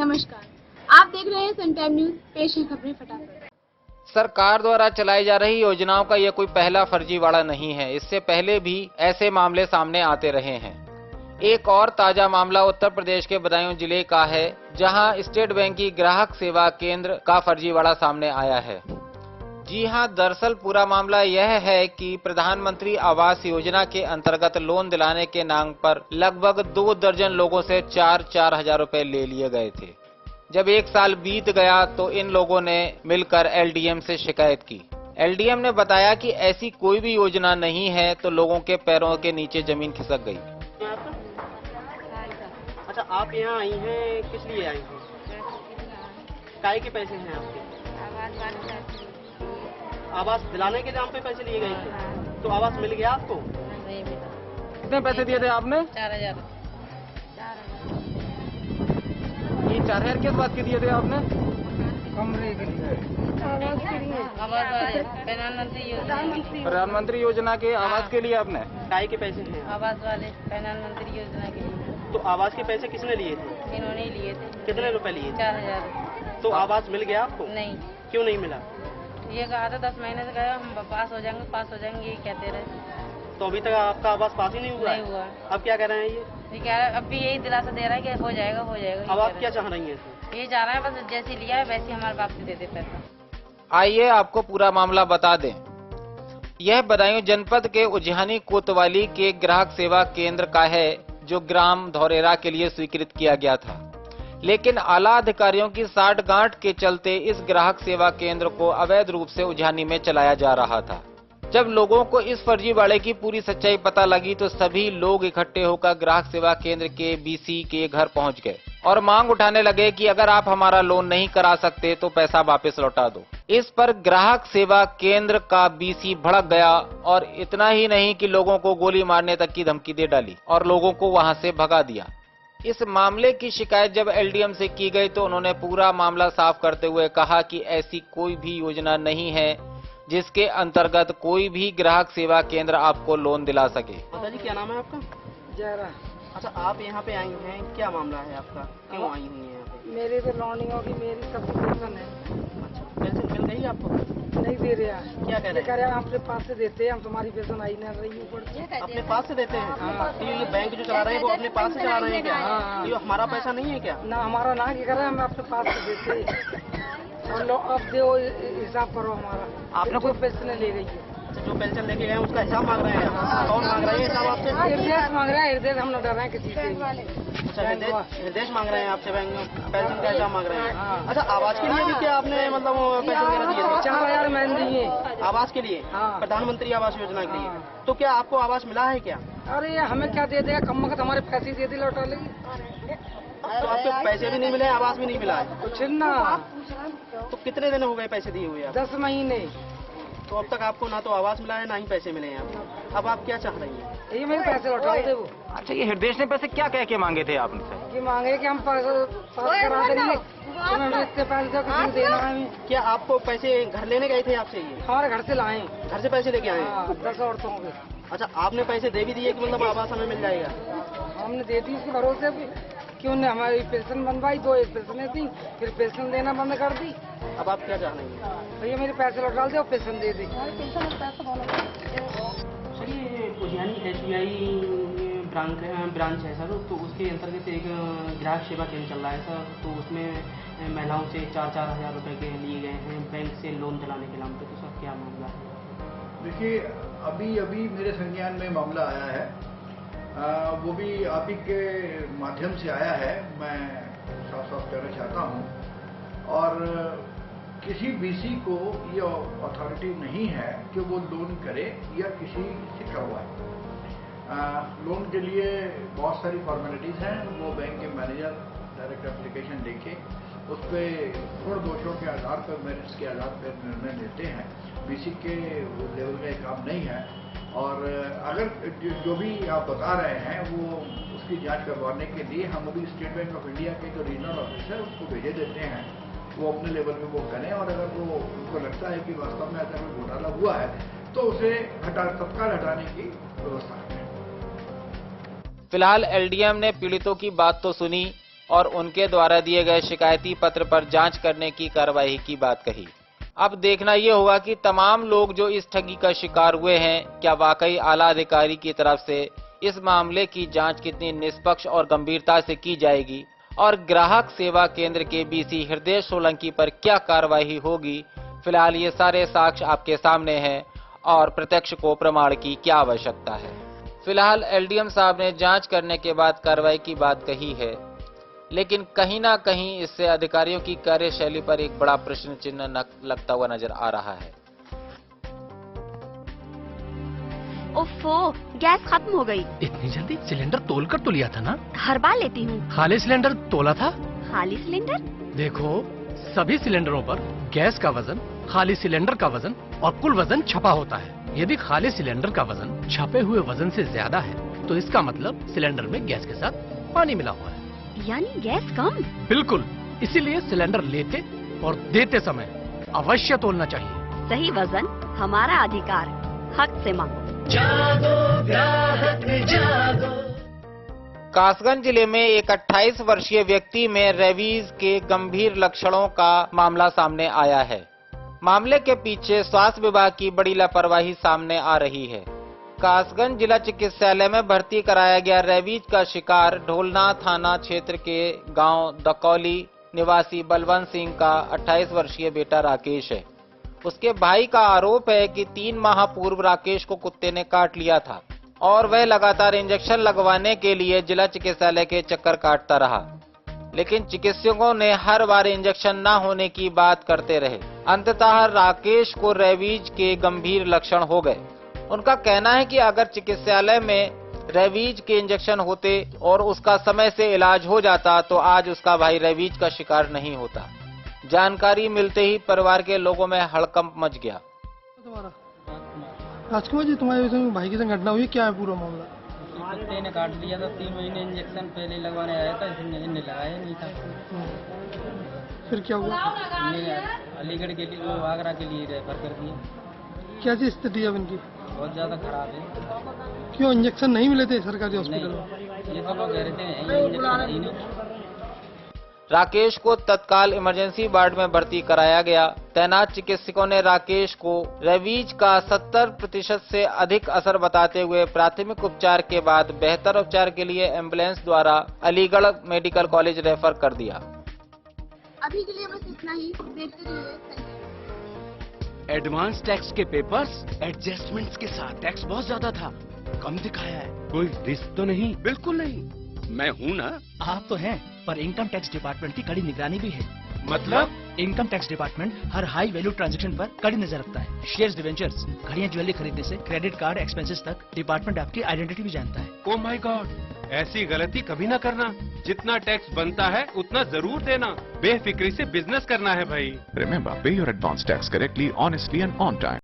नमस्कार, आप देख रहे हैं सन टाइम न्यूज। पेश है खबरें फटाफट। सरकार द्वारा चलाई जा रही योजनाओं का यह कोई पहला फर्जीवाड़ा नहीं है। इससे पहले भी ऐसे मामले सामने आते रहे हैं। एक और ताजा मामला उत्तर प्रदेश के बदायूं जिले का है, जहां स्टेट बैंक की ग्राहक सेवा केंद्र का फर्जीवाड़ा सामने आया है। जी हां, दरअसल पूरा मामला यह है कि प्रधानमंत्री आवास योजना के अंतर्गत लोन दिलाने के नाम पर लगभग 2 दर्जन लोगों से 4-4 हजार रुपए ले लिए गए थे। जब 1 साल बीत गया तो इन लोगों ने मिलकर एलडीएम से शिकायत की। एलडीएम ने बताया कि ऐसी कोई भी योजना नहीं है, तो लोगों के पैरों के नीचे जमीन खिसक गई। अच्छा, आप यहाँ आई हैं, किस लिए आई हैं? काय के पैसे हैं आपके? आवास दिलाने के नाम पे पैसे लिए गए थे, तो आवास मिल गया आपको? नहीं मिला। कितने पैसे दिए थे आपने? 4,000। ये 4,000 किस बात के दिए थे आपने? कमरे के लिए, प्रधानमंत्री योजना के आवास के लिए आपने? काय के पैसे हैं? आवास वाले प्रधानमंत्री योजना के लिए। तो आवास के पैसे किसने लिए थे? इन्होंने लिए थे। कितने रुपए लिए थे? 4,000। तो आवास मिल गया आपको? नहीं, क्यों नहीं मिला? ये कहा था 10 महीने से गया, हम पास हो जाएंगे, ये कहते रहे। तो अभी तक आपका आवास पास ही नहीं हुआ? नहीं हुआ। अब क्या कह रहे हैं ये कह रहा है, अब भी यही दिलासा दे रहा है कि हो जाएगा। अब आप क्या चाह रही हैं? ये जा रहा है, बस जैसे लिया है वैसे हमारे वापसी दे दे पैसा। आइए आपको पूरा मामला बता दें। यह बदायूं जनपद के उज्हानी कोतवाली के ग्राहक सेवा केंद्र का है, जो ग्राम धौरेरा के लिए स्वीकृत किया गया था। लेकिन आला अधिकारियों की साठगांठ के चलते इस ग्राहक सेवा केंद्र को अवैध रूप से उज्हानी में चलाया जा रहा था। जब लोगों को इस फर्जीवाड़े की पूरी सच्चाई पता लगी तो सभी लोग इकट्ठे होकर ग्राहक सेवा केंद्र के बीसी के घर पहुंच गए और मांग उठाने लगे कि अगर आप हमारा लोन नहीं करा सकते तो पैसा वापस लौटा दो। इस पर ग्राहक सेवा केंद्र का बीसी भड़क गया और इतना ही नहीं कि लोगों को गोली मारने तक की धमकी दे डाली और लोगों को वहां से भगा दिया। इस मामले की शिकायत जब एलडीएम से की गई तो उन्होंने पूरा मामला साफ करते हुए कहा कि ऐसी कोई भी योजना नहीं है जिसके अंतर्गत कोई भी ग्राहक सेवा केंद्र आपको लोन दिला सके। जी, क्या नाम है आपका? जरा, अच्छा, आप यहाँ पे आई हैं, क्या मामला है आपका? क्यों आई हुई हैं यहाँ पे? मेरी तो लॉन्डिंग होगी, मेरी सब पेंशन है। अच्छा, पेंशन मिल गई आपको? नहीं दे रहे हैं। क्या कह रहे हैं? अपने पास से देते हैं, हम तुम्हारी पेंशन आई नहीं रही ऊपर। अपने पास से देते हैं? तो ये बैंक जो चला रहे हैं वो अपने पास से चला रहे हैं क्या? ये हमारा पैसा नहीं है क्या? ना हमारा ना क्या करे, हम अपने पास से देते हैं। और लो अब दो हिसाब करो हमारा। आपने कोई पेंशन ले गई है? अच्छा, जो पेंशन लेके गए उसका हिसाब मांग रहे हैं? कौन मांग रहे हैं हिसाब आपसे? निर्देश मांग रहे हैं। निर्देश हम न डर रहे हैं किसी से। अच्छा, निर्देश मांग रहे हैं आपसे, बैंक में पेंशन का हिसाब मांग रहे हैं। अच्छा, आवास के लिए भी क्या आपने मतलब पैसे वगैरह दिए थे? 4,000 मैंने दिए आवास के लिए? प्रधानमंत्री आवास योजना के लिए। तो क्या आपको आवास मिला है क्या? अरे हमें क्या दे देगा, कम वक्त हमारे पैसे दे दे लौटा लेगी। तो आपके पैसे भी नहीं मिले, आवास भी नहीं मिला है? कुछ ना। तो कितने दिन हो गए पैसे दिए हुए? 10 महीने। तो अब तक आपको ना तो आवास मिला है ना ही पैसे मिले हैं आपको। अब आप क्या चाह रही हैं? ये मेरे पैसे लौटा दे वो। अच्छा, ये हृदय ने पैसे क्या कह के मांगे थे आपने? ये मांगे कि हम पास करा देंगे, तुम्हें इतने पैसे किसी को देना है। क्या आपको पैसे घर लेने गए थे आपसे? ये हमारे घर से लाए। घर से पैसे लेके आए? 10 औरतों के। अच्छा, आपने पैसे दे भी दिए कि मतलब आवास हमें मिल जाएगा? हमने दे दी इसके भरोसे भी, कि उन्होंने हमारी पेंशन बनवाई, 2 एक पेंशन थी, फिर पेंशन देना बंद कर दी। अब आप क्या चाह रही हैं? तो ये मेरे पैसे लौटा दे और पेंशन दे दी। चलिए, उज्हानी SBI ब्रांच है सर, तो उसके अंतर्गत एक ग्राहक सेवा केंद्र चल रहा है सर। तो उसमें महिलाओं से 4-4 हजार रुपए के लिए गए हैं बैंक से लोन दिलाने के नाम पे। तो सर क्या मामला है? देखिए, अभी मेरे संज्ञान में मामला आया है, वो भी आप ही के माध्यम से आया है, मैं साफ साफ कहना चाहता हूँ। और किसी बीसी को ये अथॉरिटी नहीं है कि वो लोन करे या किसी से करवाए। लोन के लिए बहुत सारी फॉर्मेलिटीज़ हैं। वो बैंक के मैनेजर डायरेक्ट एप्लीकेशन लेके उस पर गुण दोषों के आधार पर, मेरिट्स के आधार पर निर्णय लेते हैं। बीसी के लेवल में काम नहीं है। और अगर जो भी आप बता रहे हैं वो उसकी जांच करवाने के लिए हम अभी स्टेट बैंक ऑफ इंडिया के जो रीजनल ऑफिसर उसको भेजे देते हैं, वो अपने लेवल पे वो करें। और अगर वो उनको लगता है कि वास्तव में ऐसा कोई घोटाला हुआ है तो उसे तत्काल हटाने की व्यवस्था करें। फिलहाल एलडीएम ने पीड़ितों की बात तो सुनी और उनके द्वारा दिए गए शिकायती पत्र पर जांच करने की कार्रवाई की बात कही। अब देखना ये होगा कि तमाम लोग जो इस ठगी का शिकार हुए हैं, क्या वाकई आला अधिकारी की तरफ से इस मामले की जांच कितनी निष्पक्ष और गंभीरता से की जाएगी और ग्राहक सेवा केंद्र के बीसी हृदय सोलंकी पर क्या कार्रवाई होगी। फिलहाल ये सारे साक्ष्य आपके सामने हैं और प्रत्यक्ष को प्रमाण की क्या आवश्यकता है। फिलहाल एलडीएम साहब ने जांच करने के बाद कार्रवाई की बात कही है, लेकिन कहीं ना कहीं इससे अधिकारियों की कार्यशैली पर एक बड़ा प्रश्न चिन्ह लगता हुआ नजर आ रहा है। ओफो, गैस खत्म हो गई। इतनी जल्दी? सिलेंडर तोल कर तो लिया था ना? हर बार लेती हूँ। खाली सिलेंडर तोला था? खाली सिलेंडर? देखो, सभी सिलेंडरों पर गैस का वजन, खाली सिलेंडर का वजन और कुल वजन छपा होता है। यदि खाली सिलेंडर का वजन छपे हुए वजन से ज्यादा है तो इसका मतलब सिलेंडर में गैस के साथ पानी मिला हुआ है, यानी गैस कम। बिल्कुल, इसीलिए सिलेंडर लेते और देते समय अवश्य तोलना चाहिए। सही वजन हमारा अधिकार, हक से मांगो। कासगंज जिले में एक 28 वर्षीय व्यक्ति में रेबीज के गंभीर लक्षणों का मामला सामने आया है। मामले के पीछे स्वास्थ्य विभाग की बड़ी लापरवाही सामने आ रही है। कासगंज जिला चिकित्सालय में भर्ती कराया गया रेबीज का शिकार ढोलना थाना क्षेत्र के गांव दकौली निवासी बलवंत सिंह का 28 वर्षीय बेटा राकेश है। उसके भाई का आरोप है कि 3 माह पूर्व राकेश को कुत्ते ने काट लिया था और वह लगातार इंजेक्शन लगवाने के लिए जिला चिकित्सालय के चक्कर काटता रहा, लेकिन चिकित्सकों ने हर बार इंजेक्शन न होने की बात करते रहे। अंततः राकेश को रेबीज के गंभीर लक्षण हो गए। उनका कहना है कि अगर चिकित्सालय में रेबीज के इंजेक्शन होते और उसका समय से इलाज हो जाता तो आज उसका भाई रेबीज का शिकार नहीं होता। जानकारी मिलते ही परिवार के लोगों में हड़कंप मच गया। राजकुमार जी, तुम्हारे भाई के संग घटना हुई, क्या है पूरा मामला? कुत्ते ने काट लिया था। 3 महीने इंजेक्शन पहले लगवाने आया था, इसने लगाया नहीं था। फिर क्या हुआ? अलीगढ़ के लिए, वो आगरा के लिए रेफर कर दिया। कैसी स्थिति है इनकी? बहुत ज्यादा खराब है। क्यों इंजेक्शन नहीं मिले थे सरकारी हॉस्पिटल में? ये तो लोग कह रहे थे इंजेक्शन ही नहीं। राकेश को तत्काल इमरजेंसी वार्ड में भर्ती कराया गया। तैनात चिकित्सकों ने राकेश को रेबीज का 70% से अधिक असर बताते हुए प्राथमिक उपचार के बाद बेहतर उपचार के लिए एम्बुलेंस द्वारा अलीगढ़ मेडिकल कॉलेज रेफर कर दिया। अभी के लिए बस इतना ही। देखते रहिए। एडवांस टैक्स के पेपर्स एडजस्टमेंट्स के साथ टैक्स बहुत ज्यादा था, कम दिखाया है। कोई रिस्क तो नहीं? बिल्कुल नहीं। मैं हूँ ना। आप तो हैं, पर इनकम टैक्स डिपार्टमेंट की कड़ी निगरानी भी है। मतलब? इनकम टैक्स डिपार्टमेंट हर हाई वैल्यू ट्रांजैक्शन पर कड़ी नजर रखता है। शेयर्स, डिवेंचर्स, घड़ियां, ज्वेलरी खरीदने से क्रेडिट कार्ड एक्सपेंसेस तक डिपार्टमेंट आपकी आइडेंटिटी भी जानता है। ओ माय गॉड, ऐसी गलती कभी ना करना। जितना टैक्स बनता है उतना जरूर देना। बेफिक्री से बिजनेस करना है भाई। Remember, pay your advance tax correctly, honestly and on time.